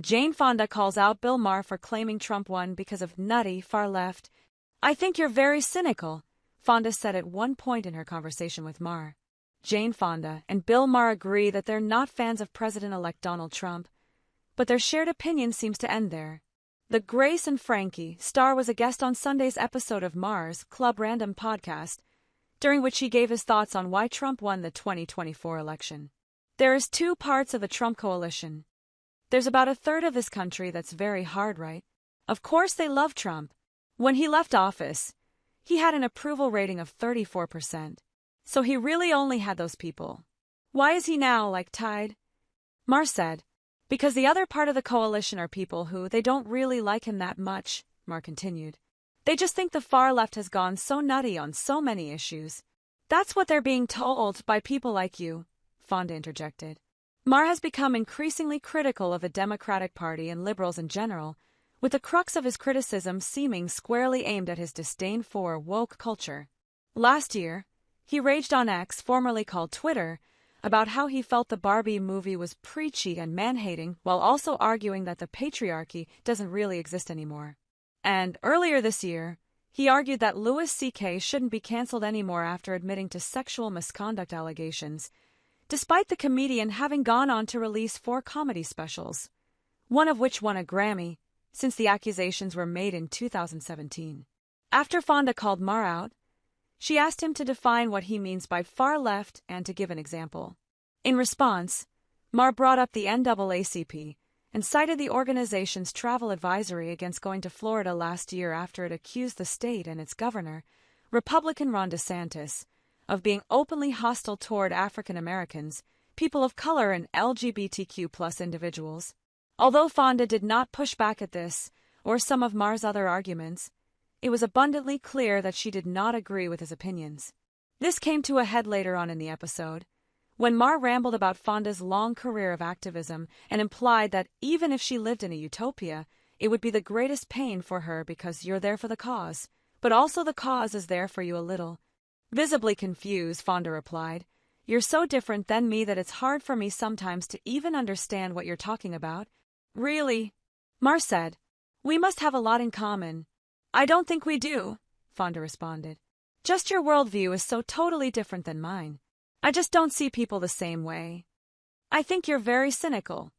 Fonda calls out Bill Maher for claiming Trump won because of Nutty, far left. "I think you're very cynical," Fonda said at one point in her conversation with Maher. Fonda and Bill Maher agree that they're not fans of President-elect Donald Trump, but their shared opinion seems to end there. The Grace and Frankie star was a guest on Sunday's episode of Maher's Club Random podcast, during which he gave his thoughts on why Trump won the 2024 election. "There is two parts of the Trump coalition. There's about a third of this country that's very hard right. Of course they love Trump. When he left office, he had an approval rating of 34%. So he really only had those people. Why is he now, tied?" Maher said, "Because the other part of the coalition are people who they don't really like him that much," Maher continued. "They just think the far left has gone so nutty on so many issues. That's what they're being told by people like you," Fonda interjected. Maher has become increasingly critical of the Democratic Party and liberals in general, with the crux of his criticism seeming squarely aimed at his disdain for woke culture. Last year, he raged on X, formerly called Twitter, about how he felt the Barbie movie was preachy and man-hating, while also arguing that the patriarchy doesn't really exist anymore. And earlier this year, he argued that Louis C.K. shouldn't be canceled anymore after admitting to sexual misconduct allegations, despite the comedian having gone on to release 4 comedy specials, one of which won a Grammy, since the accusations were made in 2017. After Fonda called Maher out, she asked him to define what he means by far left and to give an example. In response, Maher brought up the NAACP and cited the organization's travel advisory against going to Florida last year after it accused the state and its governor, Republican Ron DeSantis, of being openly hostile toward African Americans, people of color, and LGBTQ+ individuals. Although Fonda did not push back at this or some of Maher's other arguments, it was abundantly clear that she did not agree with his opinions. This came to a head later on in the episode, when Maher rambled about Fonda's long career of activism and implied that even if she lived in a utopia, it would be the greatest pain for her because you're there for the cause, but also the cause is there for you a little. Visibly confused, Fonda replied, "You're so different than me that it's hard for me sometimes to even understand what you're talking about." "Really?" Maher said. "We must have a lot in common." "I don't think we do," Fonda responded. "Just your worldview is so totally different than mine. I just don't see people the same way." "I think you're very cynical,"